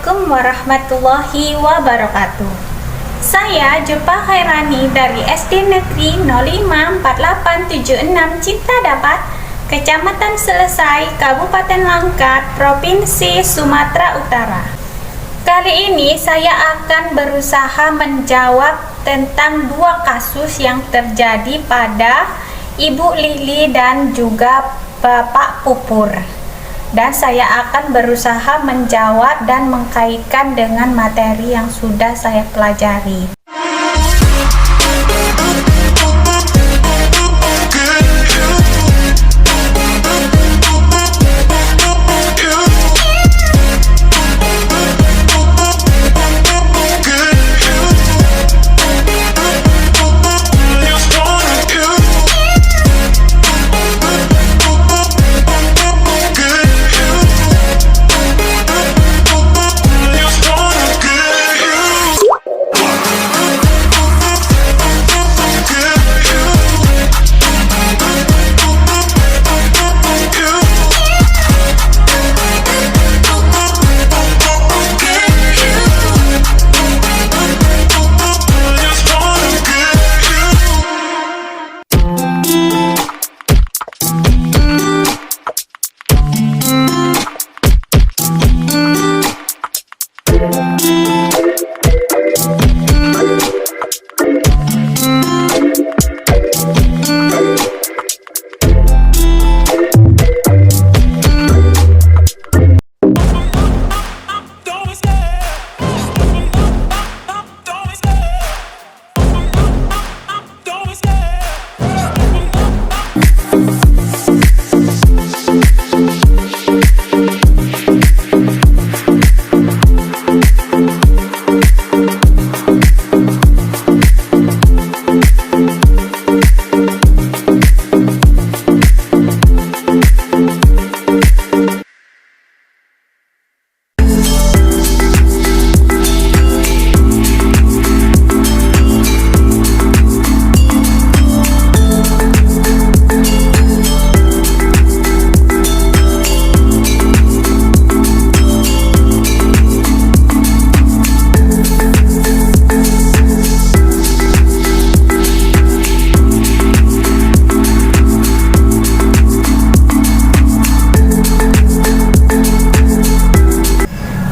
Assalamualaikum warahmatullahi wabarakatuh. Saya Jupa Khairani dari SD Negeri 054876 Cinta Dapat, Kecamatan Selesai, Kabupaten Langkat, Provinsi Sumatera Utara. Kali ini saya akan berusaha menjawab tentang dua kasus yang terjadi pada Ibu Lili dan juga Bapak Pupur. Dan saya akan berusaha menjawab dan mengkaitkan dengan materi yang sudah saya pelajari.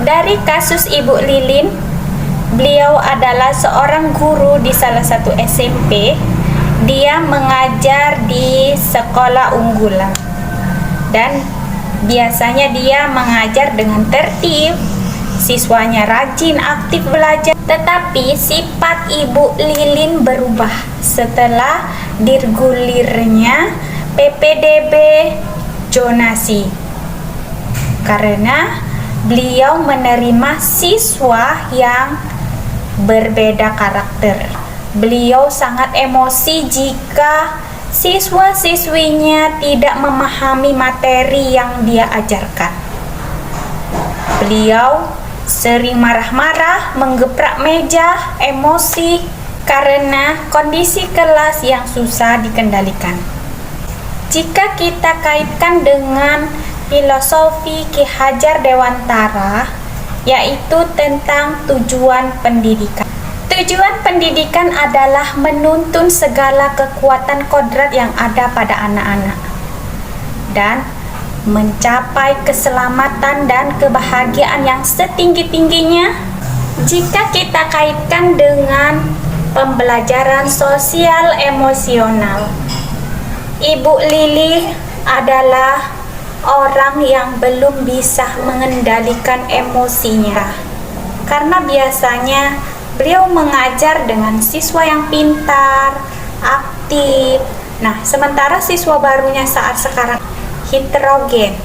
Dari kasus Ibu Lilin, beliau adalah seorang guru di salah satu SMP. Dia mengajar di sekolah unggulan dan biasanya dia mengajar dengan tertib, siswanya rajin, aktif belajar. Tetapi sifat Ibu Lilin berubah setelah digulirnya PPDB zonasi, karena beliau menerima siswa yang berbeda karakter. Beliau sangat emosi jika siswa-siswinya tidak memahami materi yang dia ajarkan. Beliau sering marah-marah, menggeprak meja, emosi karena kondisi kelas yang susah dikendalikan. Jika kita kaitkan dengan filosofi Ki Hajar Dewantara, yaitu tentang tujuan pendidikan. Tujuan pendidikan adalah menuntun segala kekuatan kodrat yang ada pada anak-anak dan mencapai keselamatan dan kebahagiaan yang setinggi-tingginya. Jika kita kaitkan dengan pembelajaran sosial emosional, Ibu Lili adalah orang yang belum bisa mengendalikan emosinya, karena biasanya beliau mengajar dengan siswa yang pintar, aktif. Nah, sementara siswa barunya saat sekarang heterogen.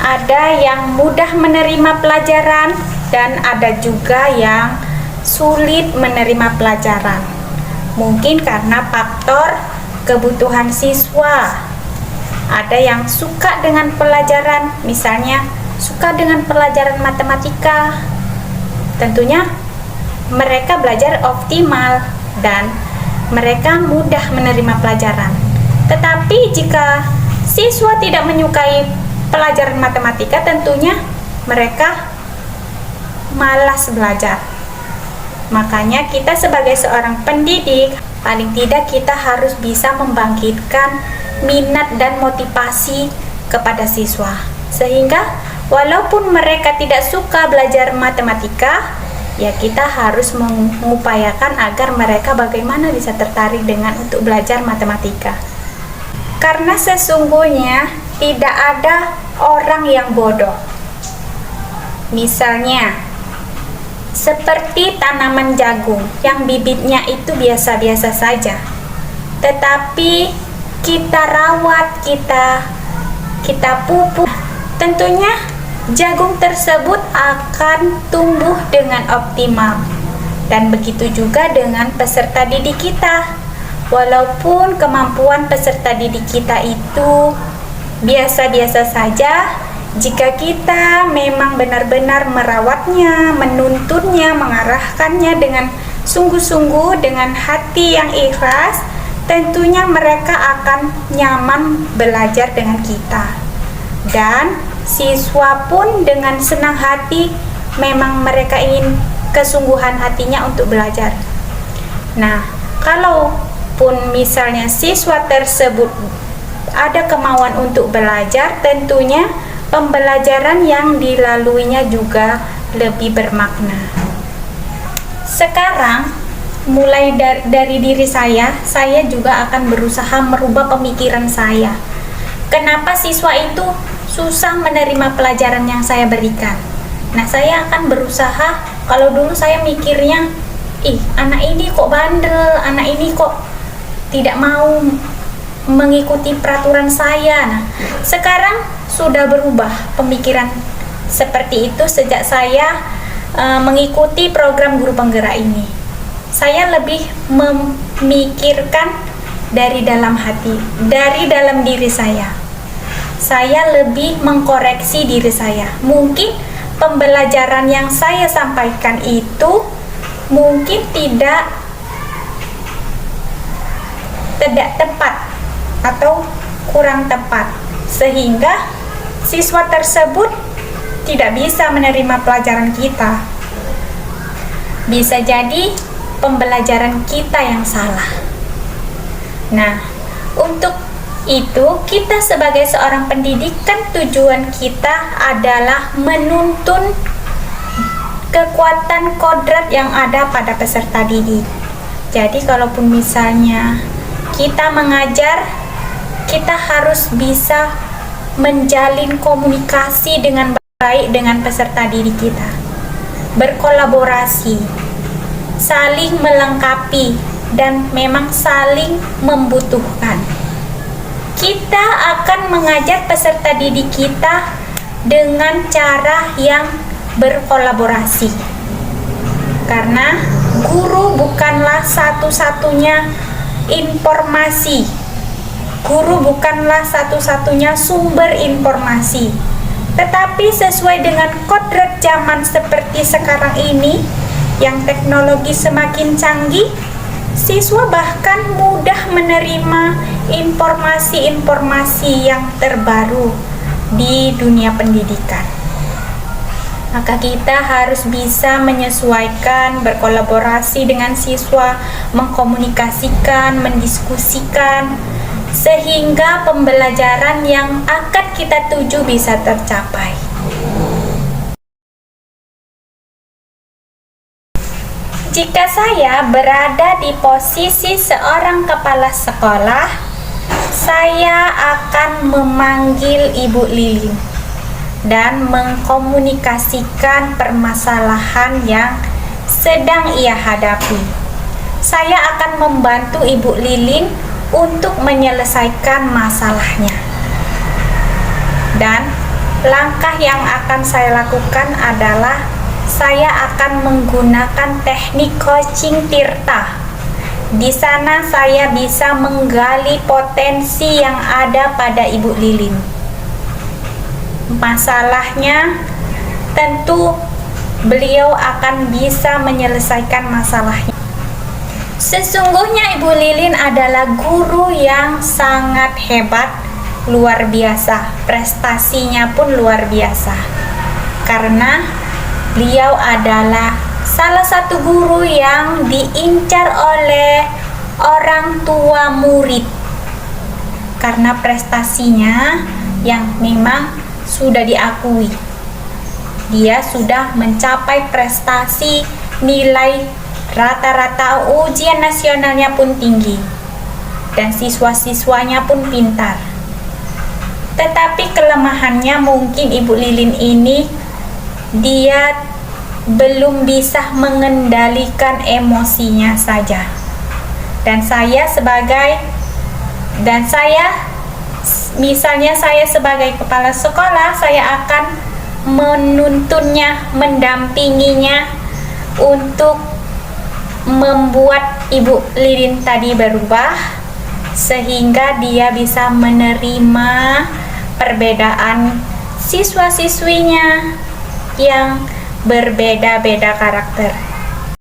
Ada yang mudah menerima pelajaran dan ada juga yang sulit menerima pelajaran. Mungkin karena faktor kebutuhan siswa. Ada yang suka dengan pelajaran, misalnya suka dengan pelajaran matematika. Tentunya mereka belajar optimal dan mereka mudah menerima pelajaran. Tetapi jika siswa tidak menyukai pelajaran matematika, tentunya mereka malas belajar. Makanya kita sebagai seorang pendidik, paling tidak kita harus bisa membangkitkan minat dan motivasi kepada siswa. Sehingga walaupun mereka tidak suka belajar matematika, ya kita harus mengupayakan agar mereka bagaimana bisa tertarik dengan untuk belajar matematika. Karena sesungguhnya tidak ada orang yang bodoh. Misalnya seperti tanaman jagung yang bibitnya itu biasa-biasa saja, tetapi kita rawat, kita pupuk, tentunya jagung tersebut akan tumbuh dengan optimal. Dan begitu juga dengan peserta didik kita. Walaupun kemampuan peserta didik kita itu biasa-biasa saja, jika kita memang benar-benar merawatnya, menuntunnya, mengarahkannya dengan sungguh-sungguh, dengan hati yang ikhlas, tentunya mereka akan nyaman belajar dengan kita. Dan siswa pun dengan senang hati, memang mereka ingin kesungguhan hatinya untuk belajar. Nah, kalaupun misalnya siswa tersebut ada kemauan untuk belajar, tentunya pembelajaran yang dilaluinya juga lebih bermakna. Sekarang, mulai dari diri saya juga akan berusaha merubah pemikiran saya. Kenapa siswa itu susah menerima pelajaran yang saya berikan? Nah, saya akan berusaha, kalau dulu saya mikirnya, anak ini kok bandel, anak ini kok tidak mau mengikuti peraturan saya. Nah, sekarang sudah berubah pemikiran seperti itu sejak saya mengikuti program guru penggerak ini. Saya lebih memikirkan dari dalam hati, dari dalam diri saya. Saya lebih mengkoreksi diri saya. Mungkin pembelajaran yang saya sampaikan itu mungkin tidak tepat atau kurang tepat, sehingga siswa tersebut tidak bisa menerima pelajaran kita. Bisa jadi pembelajaran kita yang salah. Nah, untuk itu kita sebagai seorang pendidik, kan tujuan kita adalah menuntun kekuatan kodrat yang ada pada peserta didik. Jadi kalaupun misalnya kita mengajar, kita harus bisa menjalin komunikasi dengan baik dengan peserta didik kita, berkolaborasi, saling melengkapi, dan memang saling membutuhkan. Kita akan mengajar peserta didik kita dengan cara yang berkolaborasi, karena guru bukanlah satu-satunya informasi. Guru bukanlah satu-satunya sumber informasi, tetapi sesuai dengan kodrat zaman seperti sekarang ini yang teknologi semakin canggih, siswa bahkan mudah menerima informasi-informasi yang terbaru di dunia pendidikan. Maka kita harus bisa menyesuaikan, berkolaborasi dengan siswa, mengkomunikasikan, mendiskusikan, sehingga pembelajaran yang akan kita tuju bisa tercapai. Jika saya berada di posisi seorang kepala sekolah, saya akan memanggil Ibu Lilin dan mengkomunikasikan permasalahan yang sedang ia hadapi. Saya akan membantu Ibu Lilin untuk menyelesaikan masalahnya. Dan langkah yang akan saya lakukan adalah saya akan menggunakan teknik coaching Tirta. Di sana saya bisa menggali potensi yang ada pada Ibu Lilin. Masalahnya tentu beliau akan bisa menyelesaikan masalahnya. Sesungguhnya Ibu Lilin adalah guru yang sangat hebat, luar biasa. Prestasinya pun luar biasa. Karena Beliau adalah salah satu guru yang diincar oleh orang tua murid karena prestasinya yang memang sudah diakui. Dia sudah mencapai prestasi, nilai rata-rata ujian nasionalnya pun tinggi, dan siswa-siswanya pun pintar. Tetapi kelemahannya mungkin Ibu Lilin ini, dia belum bisa mengendalikan emosinya saja. Misalnya saya sebagai kepala sekolah, saya akan menuntunnya, mendampinginya untuk membuat Ibu Lilin tadi berubah sehingga dia bisa menerima perbedaan siswa-siswinya yang berbeda-beda karakter.